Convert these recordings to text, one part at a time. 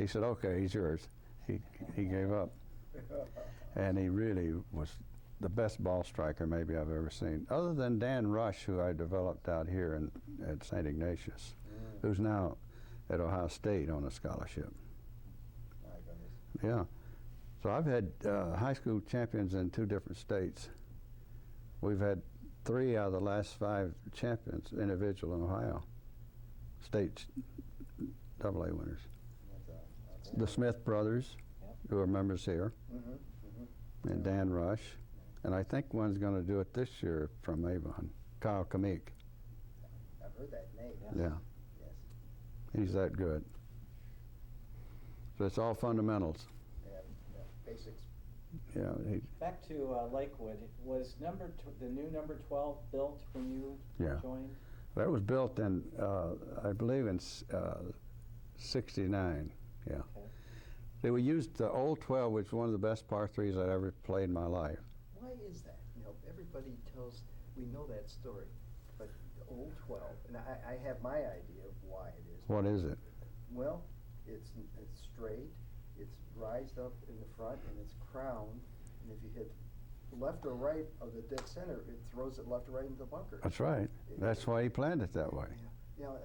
He said, okay, he's yours. He gave up. And he really was the best ball striker maybe I've ever seen, other than Dan Rush, who I developed out here at St. Ignatius, who's now at Ohio State on a scholarship. My goodness. Yeah. So I've had high school champions in 2 different states. We've had 3 out of the last 5 champions, individual in Ohio. State AA winners. That's The Smith brothers, Yep. who are members here, and Dan Rush. And I think one's going to do it this year from Avon, Kyle Kamik. I've heard that name. Yeah, Yes. he's that good. So it's all fundamentals. Yeah, basics. Yeah, Back to Lakewood, was the new number 12 built when you Yeah. joined? that was built in, I believe, in '69. Yeah. Okay. They used the old 12, which was one of the best par 3s I'd ever played in my life. Why is that? You know, everybody tells, we know that story, but the old 12, and I have my idea of why it is. What is it? Well, it's straight, it's rised up in the front, and it's crowned, and if you hit left or right of the dead center, it throws it left or right into the bunker. That's right. That's why he planned it that way. Yeah. You know,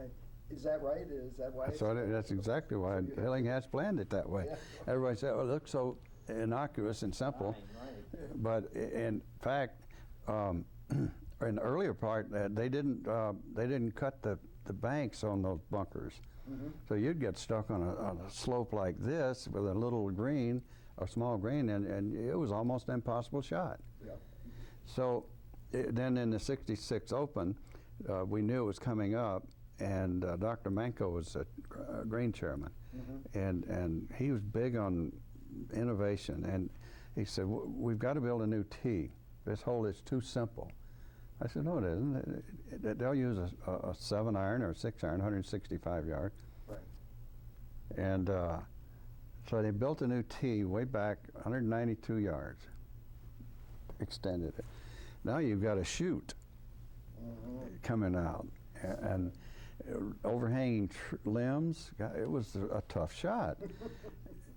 is that right? Is that why? That's exactly why Hillinghat's planned it that way. Yeah. Everybody said, "Oh, it looks so innocuous and simple," Right. but in fact, in the earlier part, they didn't cut the banks on those bunkers, so you'd get stuck on a slope like this with a little green, a small green, and it was almost an impossible shot. Yeah. So then in the '66 Open, we knew it was coming up. And Dr. Manko was a green chairman, and he was big on innovation. And he said, "We've got to build a new tee. This hole is too simple." I said, "No, it isn't. They'll use a 7-iron or a 6-iron, 165 yard." Right. And so they built a new tee way back 192 yards, extended it. Now you've got a chute coming out, and overhanging limbs. It was a tough shot.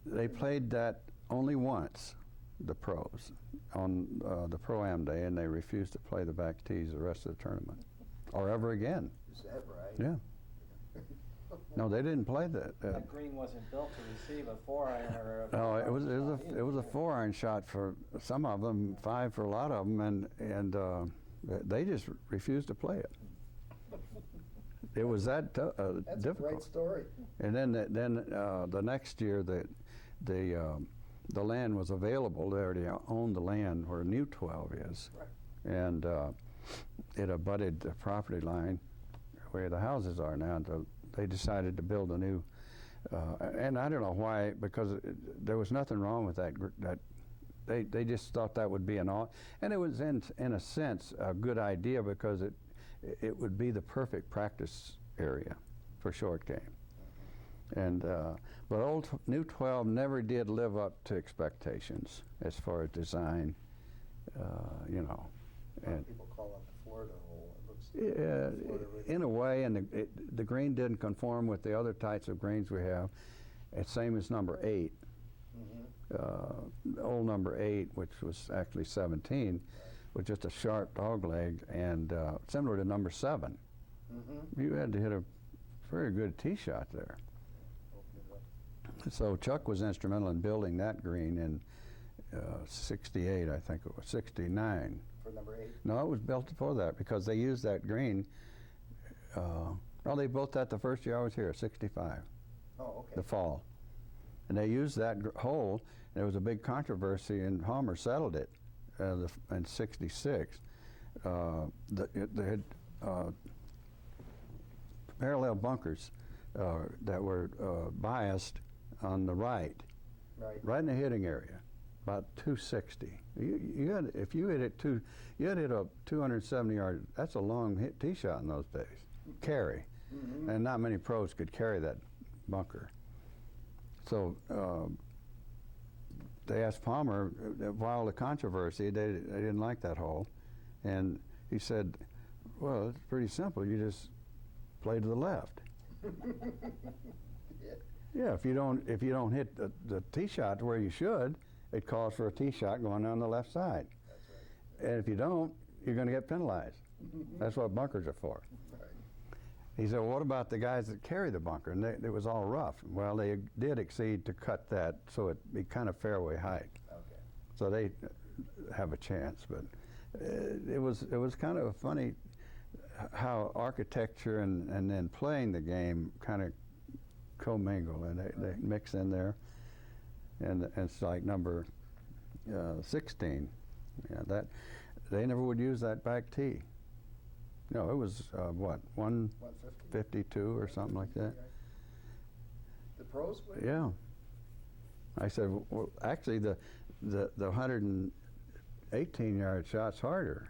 They played that only once, the pros, on the Pro-Am day, and they refused to play the back tees the rest of the tournament, or ever again. Is that right? Yeah. No, they didn't play that. That green wasn't built to receive a 4-iron or a... No, it was a 4-iron shot for some of them, 5 for a lot of them, and they just refused to play it. It was that That's difficult. a great story. And then the next year, the land was available. They already owned the land where New 12 is, Right. and it abutted the property line where the houses are now. They decided to build a new, and I don't know why, because there was nothing wrong with that. They just thought that would be and it was in a sense a good idea, because it would be the perfect practice area for short game. And but New 12 never did live up to expectations as far as design, you know. A lot of people call it the Florida hole. It looks In a way, and the green didn't conform with the other types of greens we have. It's same as number 8. Old number 8, which was actually 17, was just a sharp dog leg, and similar to number 7. You had to hit a very good tee shot there. So Chuck was instrumental in building that green in '68, I think it was, '69. For number 8? No, it was built before that, because they used that green. Well, they built that the first year I was here, '65. Oh, okay. The fall. And they used that hole, and there was a big controversy, and Homer settled it in '66. They had parallel bunkers that were biased on the right in the hitting area, about 260. If you hit it you had to hit a 270 yard. That's a long tee shot in those days. Carry, and not many pros could carry that bunker. So they asked Palmer, while the controversy, they didn't like that hole, and he said, "Well, it's pretty simple. You just play to the left." Yeah. Yeah, if you don't hit the tee shot where you should, it calls for a tee shot going down the left side. That's right. And if you don't, you're going to get penalized. That's what bunkers are for. Right. He said, well, what about the guys that carry the bunker? And it was all rough. Well, they did exceed to cut that so it be kind of fairway height. Okay. So they have a chance. But it was kind of funny how architecture and then playing the game kind of commingle, and they mix in there. And it's like number 16. Yeah, that they never would use that back tee. No, it was what, 152 or something like that. The pros would? Yeah. I said, well, actually, the 118-yard shot's harder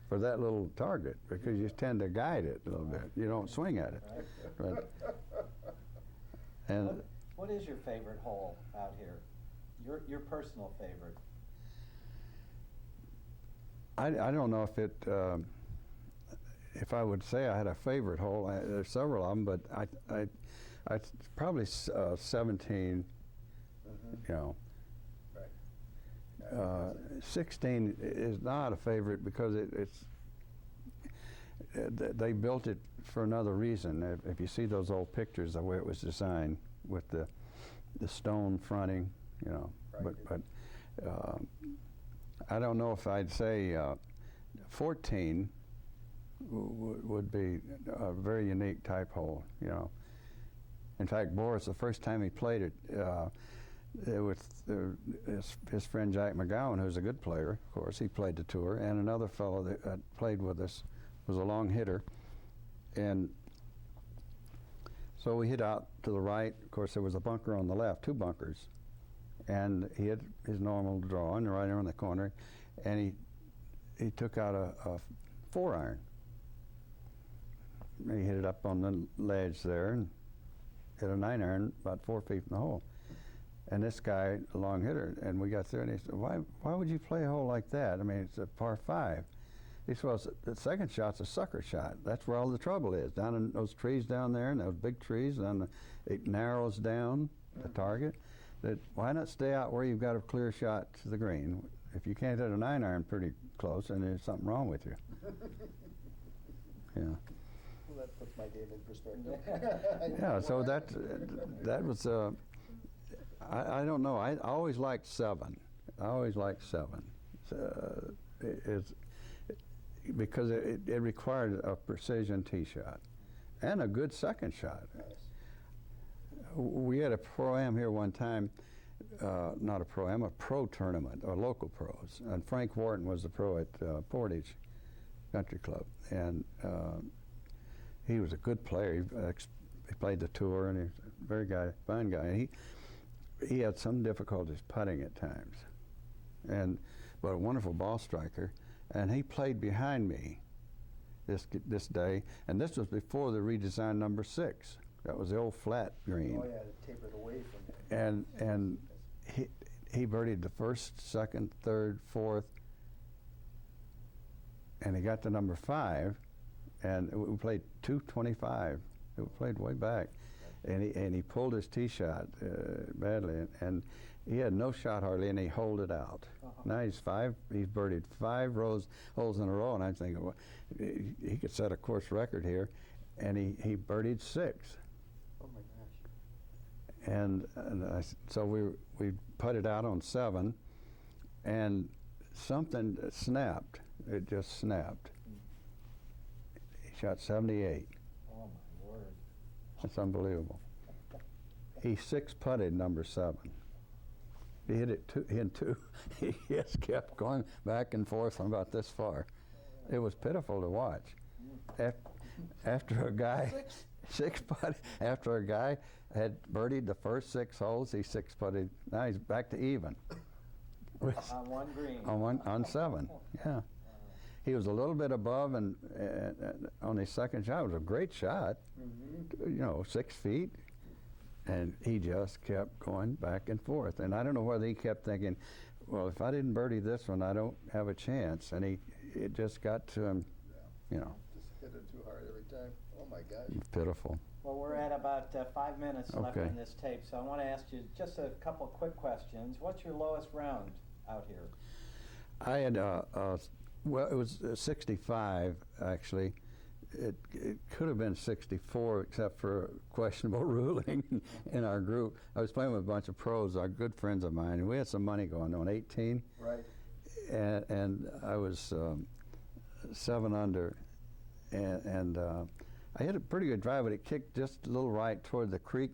for that little target because you tend to guide it a little bit. You don't swing at it. But, and What is your favorite hole out here? Your personal favorite? I don't know if I would say I had a favorite hole. There's several of them, but I probably 17. You know, Right. 16 is not a favorite because they built it for another reason. If you see those old pictures, the way it was designed with the stone fronting, you know, Right. but I don't know if I'd say 14 would be a very unique type hole, you know. In fact, Boris, the first time he played it with his friend Jack McGowan, who's a good player, of course, he played the tour, and another fellow that played with us was a long hitter. And so we hit out to the right. Of course, there was a bunker on the left, 2 bunkers. And he had his normal draw, and right around the corner, and he took out a 4-iron. He hit it up on the ledge there and hit a 9-iron about 4 feet from the hole. And this guy, a long hitter, and we got there, and he said, why would you play a hole like that? I mean, it's a par 5. He said, well, the second shot's a sucker shot. That's where all the trouble is, down in those trees down there, and those big trees, and it narrows down the target. That why not stay out where you've got a clear shot to the green? If you can't hit a 9-iron pretty close, then there's something wrong with you. Yeah. Well, that puts my game in perspective. Yeah. So that was. I don't know. I always liked 7. I always liked 7. It's because it required a precision tee shot and a good second shot. Nice. We had a pro-am here one time, not a pro-am, a pro tournament, or local pros. And Frank Wharton was the pro at Portage Country Club. And he was a good player. He played the tour, and he was a very fine guy. And he had some difficulties putting at times, but a wonderful ball striker. And he played behind me this day, and this was before the redesigned number 6. That was the old flat green. Oh yeah, it tapered away from it. And he birdied the first, second, third, fourth, and he got to number 5, and we played 225. We played way back, and he pulled his tee shot badly, and he had no shot hardly, and he holed it out. Now he's birdied 5 holes in a row, and I'm thinking, well, he could set a course record here, and he birdied 6. Oh my gosh. And so we putted out on 7, and something snapped. It just snapped. He shot 78. Oh my word. That's unbelievable. He 6-putted number 7. He hit it in 2. He just kept going back and forth from about this far. It was pitiful to watch. After a guy 6-putted, after a guy had birdied the first 6 holes, he 6-putted. Now he's back to even. On one green. On 7, yeah. He was a little bit above, and on his second shot, it was a great shot, you know, 6 feet, and he just kept going back and forth. And I don't know whether he kept thinking, well, if I didn't birdie this one, I don't have a chance. And it just got to him, you know. Just hit it too hard every time. Oh my gosh. Pitiful. Well, we're at about 5 minutes left Okay. on this tape, so I want to ask you just a couple quick questions. What's your lowest round out here? I had, well, it was 65, actually. It could have been 64, except for a questionable ruling in our group. I was playing with a bunch of pros, our good friends of mine, and we had some money going on, 18. Right. And I was 7 under, and I hit a pretty good drive, but it kicked just a little right toward the creek,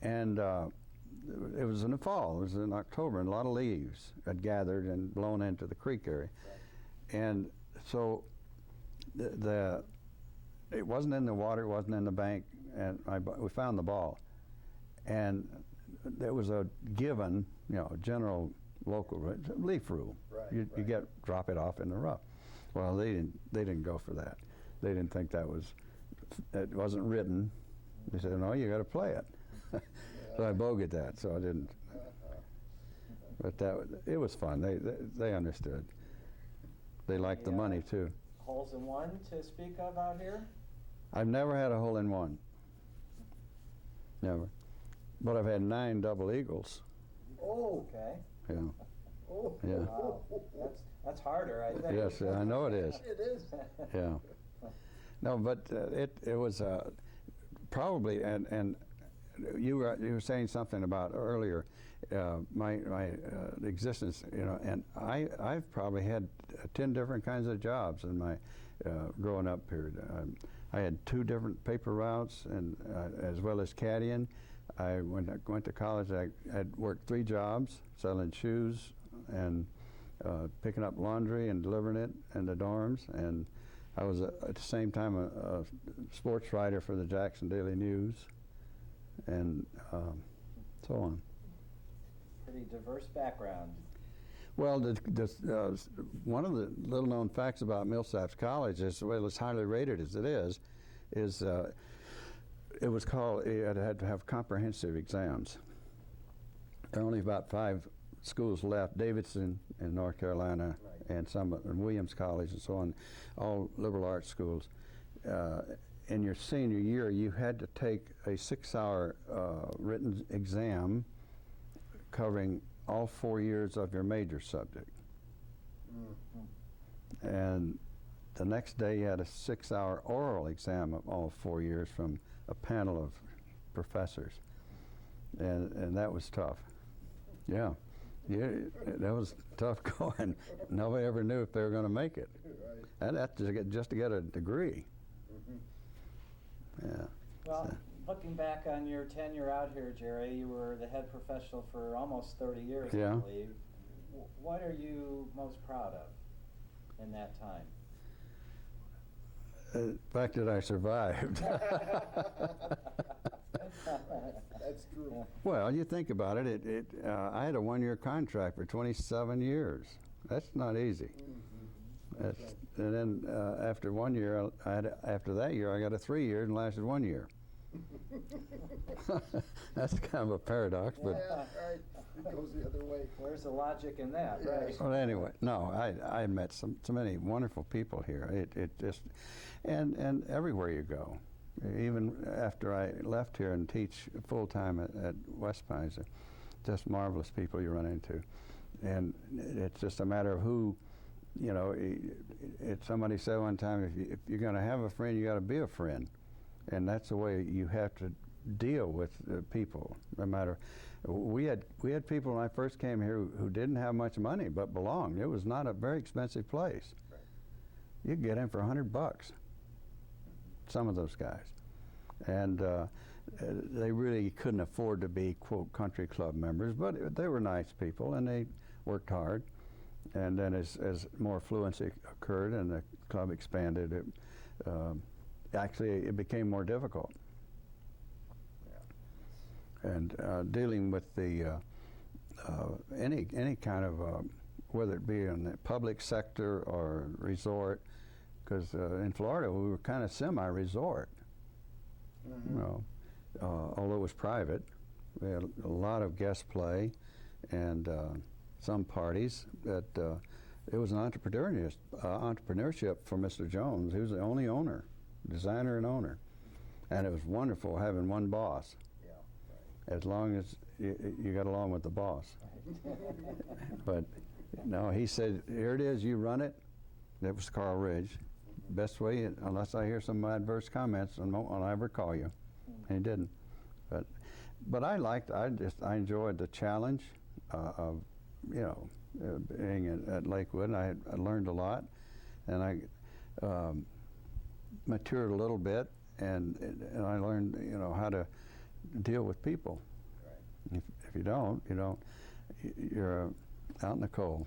and it was in the fall. It was in October, and a lot of leaves had gathered and blown into the creek area, and so it wasn't in the water, it wasn't in the bank, and we found the ball, and there was a given, general local leaf rule. Right, You drop it off in the rough. Well, they didn't go for that. They didn't think it wasn't written. They said, no, you got to play it. So I bogeyed that, so I didn't. But it was fun. They understood. They liked the money too. Holes in one to speak of out here? I've never had a hole in one. Never. But I've had 9 double eagles. Oh. Okay. Yeah. Oh. Yeah. Wow. That's harder, I think. Yes, I know it is. It is. Yeah. No, but it was probably, and you were saying something about earlier my existence, and I've probably had 10 different kinds of jobs in my growing up period. I had 2 different paper routes, and as well as caddying. I went to college. I had worked 3 jobs, selling shoes and picking up laundry and delivering it in the dorms, and I was at the same time a sports writer for the Jackson Daily News, and so on. Pretty diverse background. Well, one of the little-known facts about Millsaps College, as well as highly rated as it is it was called, it had to have comprehensive exams. There are only about 5 schools left, Davidson in North Carolina, and some in Williams College and so on, all liberal arts schools. In your senior year, you had to take a 6-hour written exam covering all 4 years of your major subject. And the next day, you had a 6-hour oral exam of all 4 years from a panel of professors, and that was tough. Yeah. Yeah, that was tough going. Nobody ever knew if they were going to make it. Right. And that's just to get a degree. Yeah. Well, looking back on your tenure out here, Jerry, you were the head professional for almost 30 years, I Yeah. believe. What are you most proud of in that time? The fact that I survived. That's true. Well, you think about it. I had a 1-year contract for 27 years. That's not easy. And then after 1 year, after that year, I got a 3-year and lasted 1 year. That's kind of a paradox, but. Yeah, right. It goes the other way. Where's the logic in that, Yeah. right? Well, anyway, no, I met so many wonderful people here. It just, and everywhere you go, even after I left here and teach full time at West Pines, just marvelous people you run into, and it's just a matter of who, somebody said one time, if you're going to have a friend, you got to be a friend, and that's the way you have to deal with people. No matter, we had people when I first came here who didn't have much money but belonged. It was not a very expensive place. Right. You could get in for $100. Some of those guys, and they really couldn't afford to be quote country club members, but they were nice people and they worked hard. And then as more fluency occurred and the club expanded, it became more difficult. And dealing with the any kind of whether it be in the public sector or resort, because in Florida we were kind of semi-resort, although it was private. We had a lot of guest play and some parties. But it was an entrepreneurship for Mr. Jones. He was the only owner, designer and owner. And it was wonderful having one boss, Yeah, right. as long as you got along with the boss. But no, he said, here it is, you run it. That was Carl Ridge. Best way, unless I hear some adverse comments, I'll ever call you. And he didn't. But I enjoyed the challenge of, being at Lakewood. I learned a lot, and I matured a little bit, and I learned, how to deal with people. Right. If you don't, you're out in the cold.